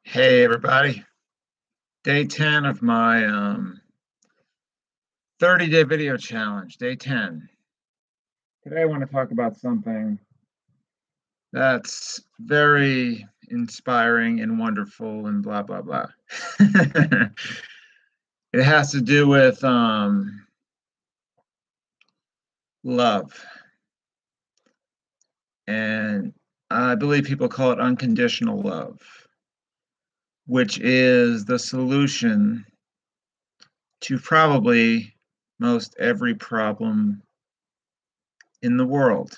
Hey everybody, day 10 of my 30-day video challenge, day 10. Today I want to talk about something that's very inspiring and wonderful and blah, blah, blah. It has to do with love. And I believe people call it unconditional love, which is the solution to probably most every problem in the world.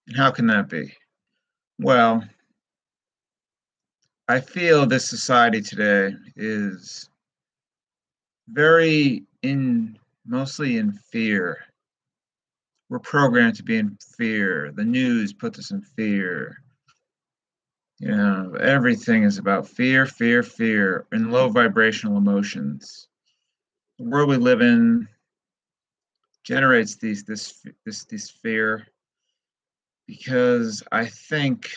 And how can that be? Well, I feel this society today is mostly in fear. We're programmed to be in fear. The news puts us in fear. You know, everything is about fear, fear, fear, and low vibrational emotions. The world we live in generates this fear because I think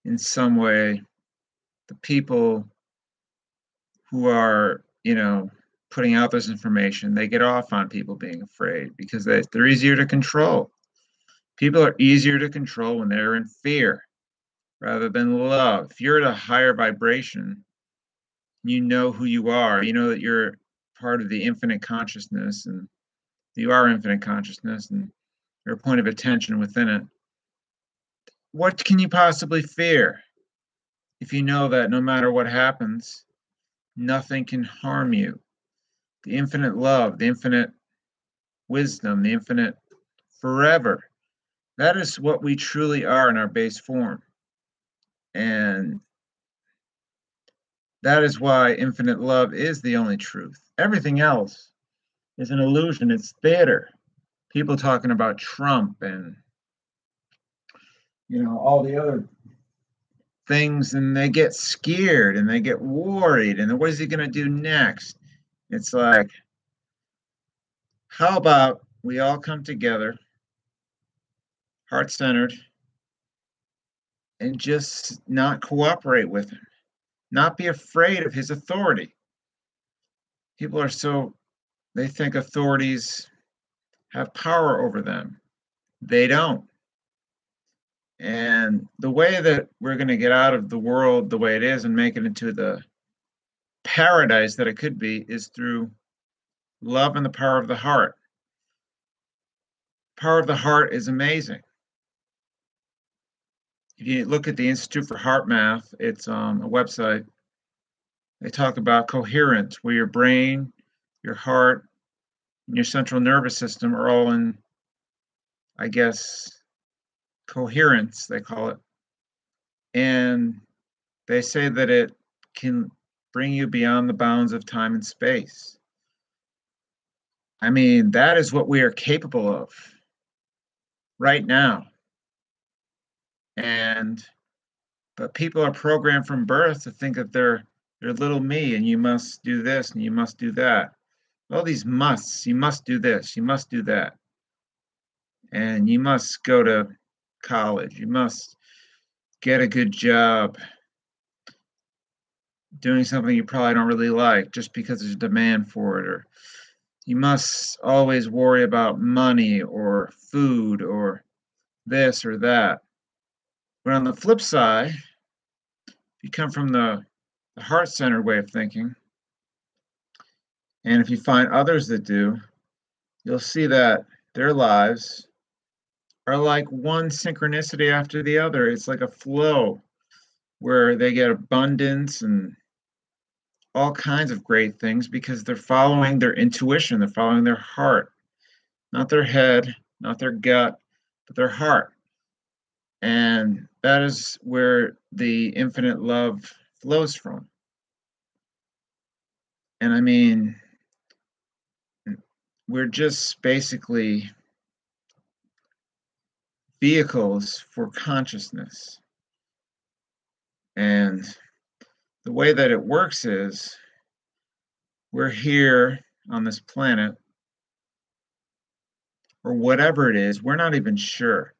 in some way the people who are, putting out this information, they get off on people being afraid because they're easier to control. People are easier to control when they're in fear rather than love. If you're at a higher vibration, you know who you are. You know that you're part of the infinite consciousness and you are infinite consciousness and you're a point of attention within it. What can you possibly fear if you know that no matter what happens, nothing can harm you? The infinite love, the infinite wisdom, the infinite forever. That is what we truly are in our base form. And that is why infinite love is the only truth. Everything else is an illusion, it's theater. People talking about Trump and all the other things, and they get scared and they get worried and what is he going to do next? It's like, how about we all come together, heart-centered, and just not cooperate with him, not be afraid of his authority. People they think authorities have power over them. They don't. And the way that we're going to get out of the world the way it is and make it into the paradise that it could be is through love and the power of the heart. Power of the heart is amazing. If you look at the Institute for Heart Math, it's a website. They talk about coherence, where your brain, your heart, and your central nervous system are all in, I guess, coherence, they call it. And they say that it can bring you beyond the bounds of time and space. I mean, that is what we are capable of right now. But people are programmed from birth to think that they're little me and you must do this and you must do that. All these musts, you must do this, you must do that. And you must go to college, you must get a good job doing something you probably don't really like just because there's a demand for it, or you must always worry about money or food or this or that. But on the flip side, if you come from the heart-centered way of thinking, and if you find others that do, you'll see that their lives are like one synchronicity after the other. It's like a flow where they get abundance and all kinds of great things because they're following their intuition, they're following their heart, not their head, not their gut, but their heart. And that is where the infinite love flows from. And I mean, we're just basically vehicles for consciousness. And the way that it works is we're here on this planet or whatever it is, we're not even sure.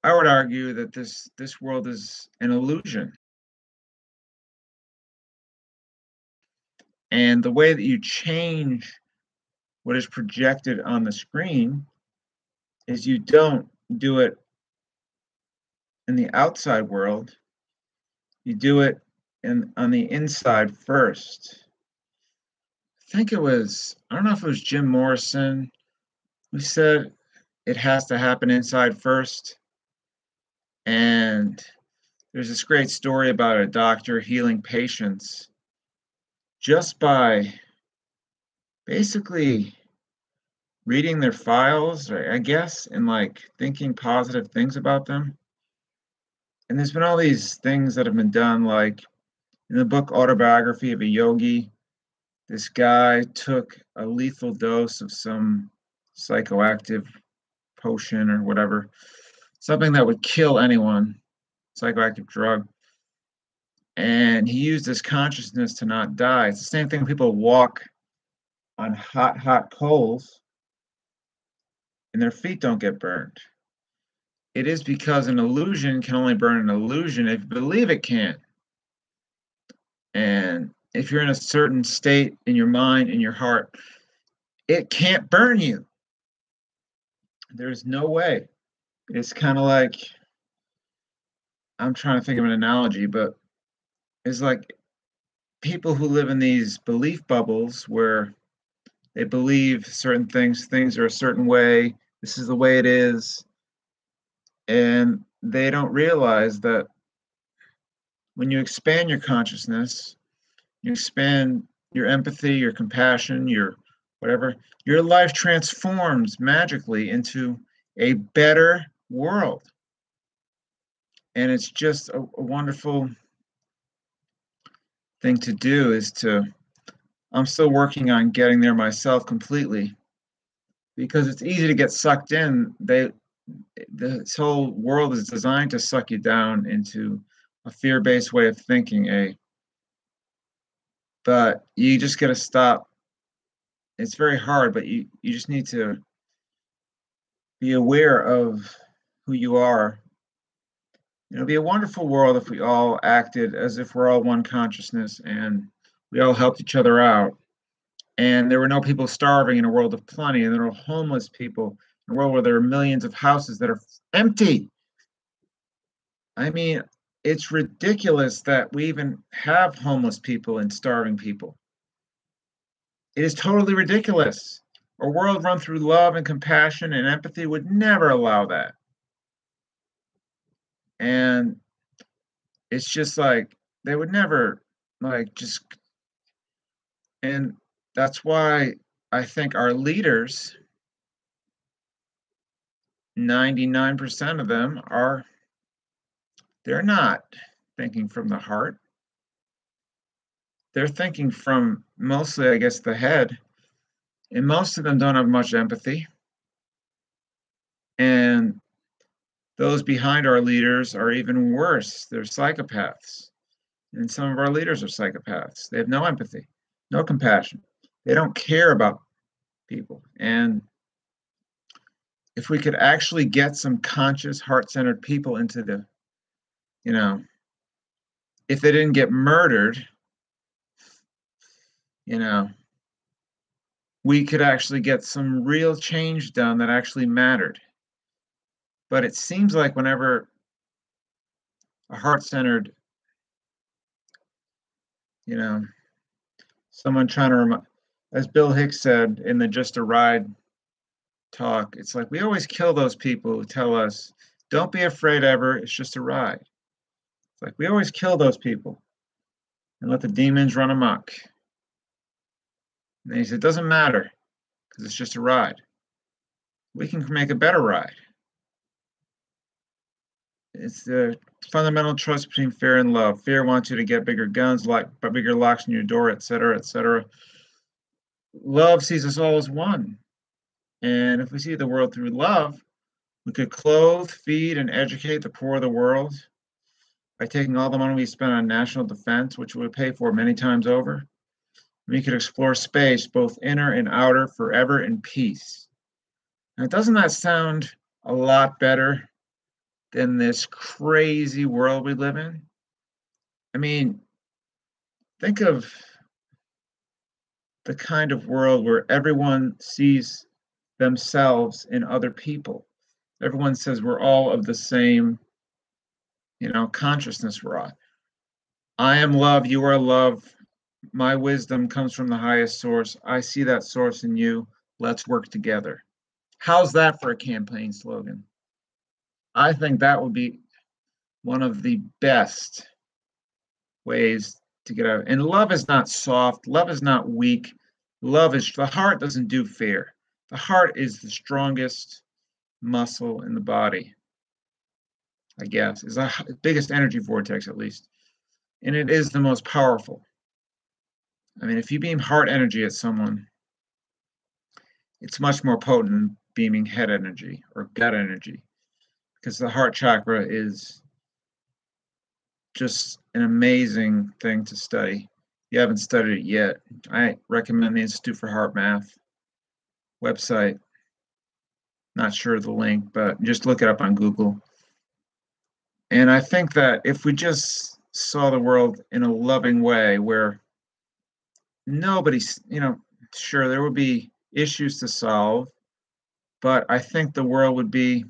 I would argue that this world is an illusion. And the way that you change what is projected on the screen is you don't do it in the outside world, you do it on the inside first. I don't know if it was Jim Morrison who said it has to happen inside first. And there's this great story about a doctor healing patients just by basically reading their files, I guess, and like thinking positive things about them. And there's been all these things that have been done, like in the book Autobiography of a Yogi, this guy took a lethal dose of some psychoactive potion or whatever, something that would kill anyone, psychoactive drug. And he used his consciousness to not die. It's the same thing when people walk on hot coals and their feet don't get burned. It is because an illusion can only burn an illusion if you believe it can. And if you're in a certain state in your mind, in your heart, it can't burn you. There's no way. It's kind of like, I'm trying to think of an analogy, but it's like people who live in these belief bubbles where they believe certain things are a certain way, this is the way it is, and they don't realize that when you expand your consciousness, you expand your empathy, your compassion, your whatever, your life transforms magically into a better world. And it's just a wonderful thing to do. I'm still working on getting there myself completely, because it's easy to get sucked in. This whole world is designed to suck you down into a fear-based way of thinking, but you just got to stop. It's very hard, but you just need to be aware of who you are. It'd be a wonderful world if we all acted as if we're all one consciousness and we all helped each other out. And there were no people starving in a world of plenty, and there were homeless people in a world where there are millions of houses that are empty. I mean, it's ridiculous that we even have homeless people and starving people. It is totally ridiculous. A world run through love and compassion and empathy would never allow that. And it's just like they would never and that's why I think our leaders, 99% of them they're not thinking from the heart. They're thinking from mostly, I guess, the head. And most of them don't have much empathy. And those behind our leaders are even worse. They're psychopaths. And some of our leaders are psychopaths. They have no empathy, no compassion. They don't care about people. And if we could actually get some conscious, heart-centered people into if they didn't get murdered, we could actually get some real change done that actually mattered. But it seems like whenever a heart-centered, someone trying to as Bill Hicks said in the Just a Ride talk, it's like we always kill those people who tell us, don't be afraid ever, it's just a ride. It's like we always kill those people and let the demons run amok. And he said, it doesn't matter, because it's just a ride. We can make a better ride. It's the fundamental trust between fear and love. Fear wants you to get bigger guns, bigger locks on your door, etc., etc. Love sees us all as one. And if we see the world through love, we could clothe, feed, and educate the poor of the world by taking all the money we spend on national defense, which we would pay for many times over. We could explore space, both inner and outer, forever in peace. Now, doesn't that sound a lot better than this crazy world we live in? I mean, think of the kind of world where everyone sees themselves in other people. Everyone says we're all of the same, consciousness we're on. I am love, you are love. My wisdom comes from the highest source. I see that source in you. Let's work together. How's that for a campaign slogan? I think that would be one of the best ways to get out. And love is not soft, love is not weak. Love is the heart doesn't do fear. The heart is the strongest muscle in the body, I guess, is the biggest energy vortex, at least. And it is the most powerful. I mean, if you beam heart energy at someone, it's much more potent than beaming head energy or gut energy, because the heart chakra is just an amazing thing to study. If you haven't studied it yet, I recommend the Institute for Heart Math website. Not sure of the link, but just look it up on Google. And I think that if we just saw the world in a loving way where nobody's, sure, there would be issues to solve, but I think the world would be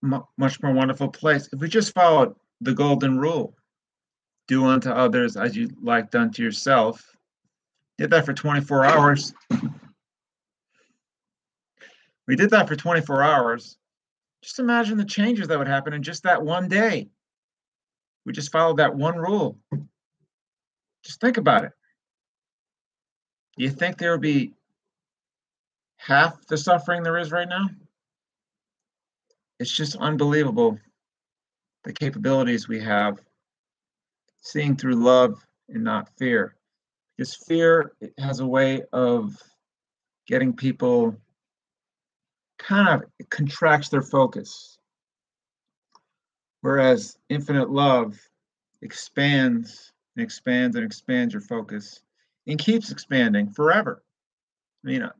much more wonderful place if we just followed the golden rule: do unto others as you like done to yourself. Did that for 24 hours. We did that for 24 hours. Just imagine the changes that would happen in just that one day. We just followed that one rule. Just think about it. Do you think there would be half the suffering there is right now? It's just unbelievable, the capabilities we have, seeing through love and not fear. Because fear has a way of getting people, kind of, it contracts their focus. Whereas infinite love expands and expands and expands your focus and keeps expanding forever. I mean,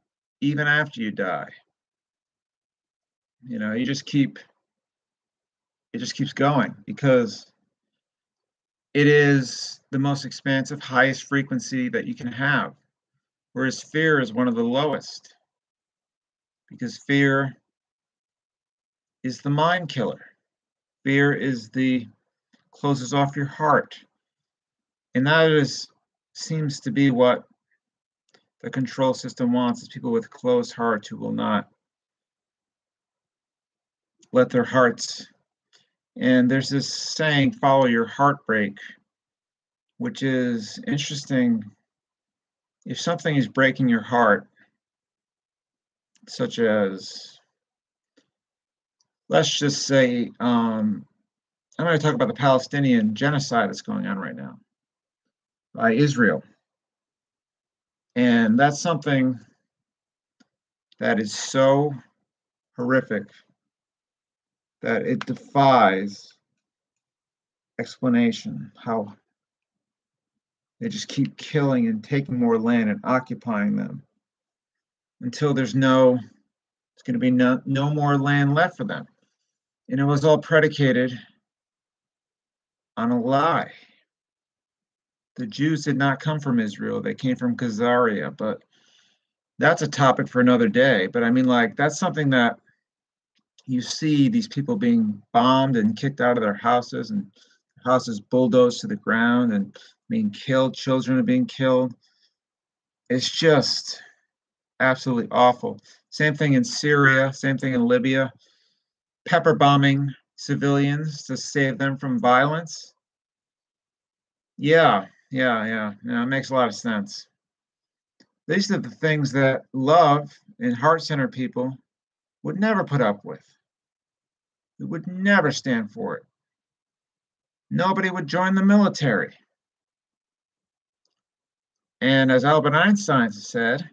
even after you die, it just keeps going, because it is the most expansive, highest frequency that you can have. Whereas fear is one of the lowest, because fear is the mind killer. Fear is the closes off your heart. And that seems to be what the control system wants, is people with closed hearts who will not let their hearts. And there's this saying, follow your heartbreak, which is interesting. If something is breaking your heart, such as, let's just say, I'm going to talk about the Palestinian genocide that's going on right now by Israel. And that's something that is so horrific that it defies explanation, how they just keep killing and taking more land and occupying them until it's going to be no more land left for them. And it was all predicated on a lie. The Jews did not come from Israel, they came from Khazaria, but that's a topic for another day. But I mean, that's something that you see these people being bombed and kicked out of their houses, and houses bulldozed to the ground and being killed. Children are being killed. It's just absolutely awful. Same thing in Syria, same thing in Libya. Pepper bombing civilians to save them from violence. Yeah, it makes a lot of sense. These are the things that love and heart-centered people would never put up with. It would never stand for it. Nobody would join the military. And as Albert Einstein said,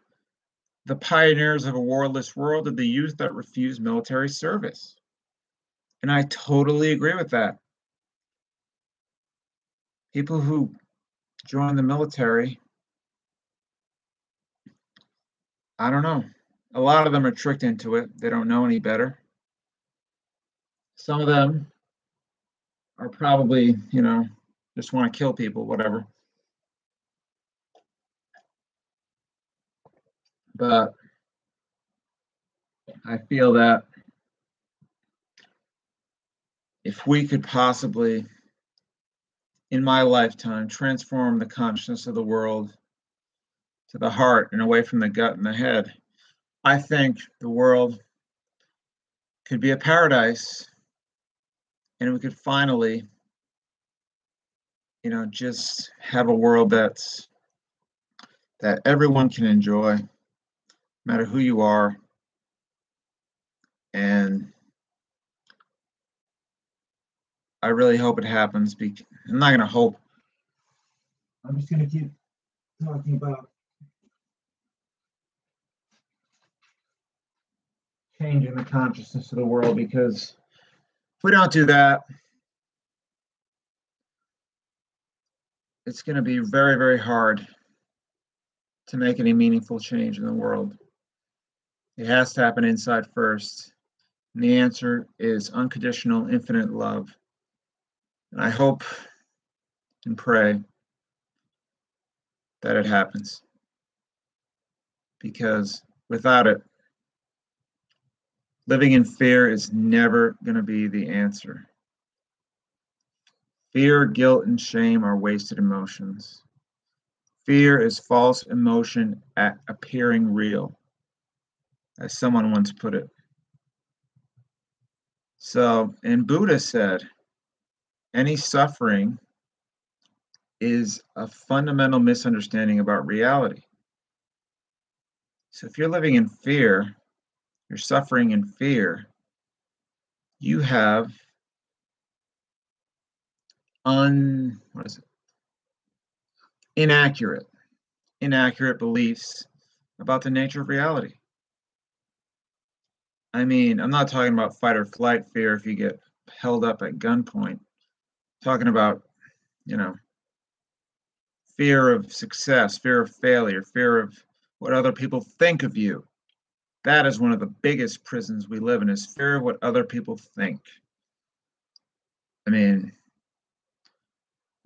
the pioneers of a warless world are the youth that refuse military service. And I totally agree with that. People who join the military, I don't know. A lot of them are tricked into it. They don't know any better. Some of them are probably, just want to kill people, whatever. But I feel that if we could possibly, in my lifetime, transform the consciousness of the world to the heart and away from the gut and the head, I think the world could be a paradise, and we could finally, just have a world that everyone can enjoy, no matter who you are. And I really hope it happens. I'm not going to hope. I'm just going to keep talking about changing the consciousness of the world, because if we don't do that, it's going to be very, very hard to make any meaningful change in the world. It has to happen inside first. And the answer is unconditional, infinite love. And I hope and pray that it happens, because without it, living in fear is never going to be the answer. Fear, guilt, and shame are wasted emotions. Fear is false emotion at appearing real, as someone once put it. So, and Buddha said, any suffering is a fundamental misunderstanding about reality. So if you're living in fear, you're suffering in fear, you have inaccurate beliefs about the nature of reality. I mean, I'm not talking about fight or flight fear if you get held up at gunpoint. I'm talking about, fear of success, fear of failure, fear of what other people think of you. That is one of the biggest prisons we live in, is fear of what other people think. I mean,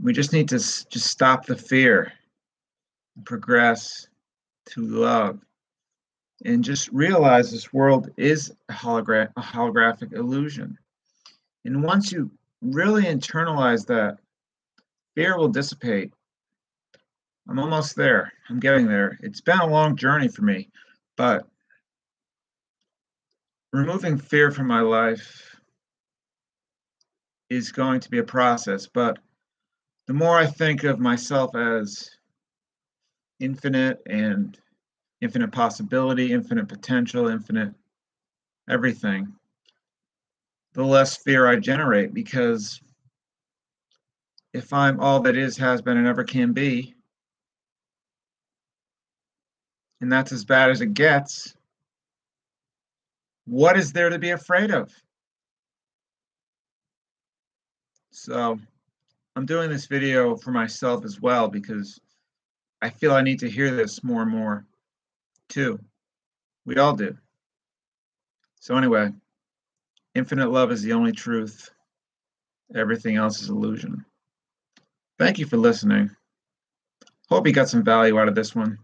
we just need to just stop the fear and progress to love, and just realize this world is a holographic illusion. And once you really internalize that, fear will dissipate. I'm almost there. I'm getting there. It's been a long journey for me, but removing fear from my life is going to be a process. But the more I think of myself as infinite and infinite possibility, infinite potential, infinite everything, the less fear I generate. Because if I'm all that is, has been, and ever can be, and that's as bad as it gets, what is there to be afraid of? So I'm doing this video for myself as well, because I feel I need to hear this more and more too. We all do. So anyway, infinite love is the only truth. Everything else is illusion. Thank you for listening. Hope you got some value out of this one.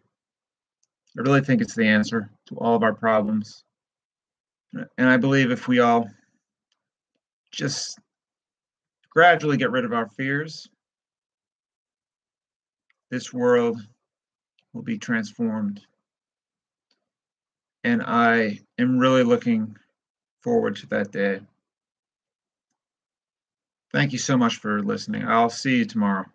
I really think it's the answer to all of our problems. And I believe if we all just gradually get rid of our fears, this world will be transformed. And I am really looking forward to that day. Thank you so much for listening. I'll see you tomorrow.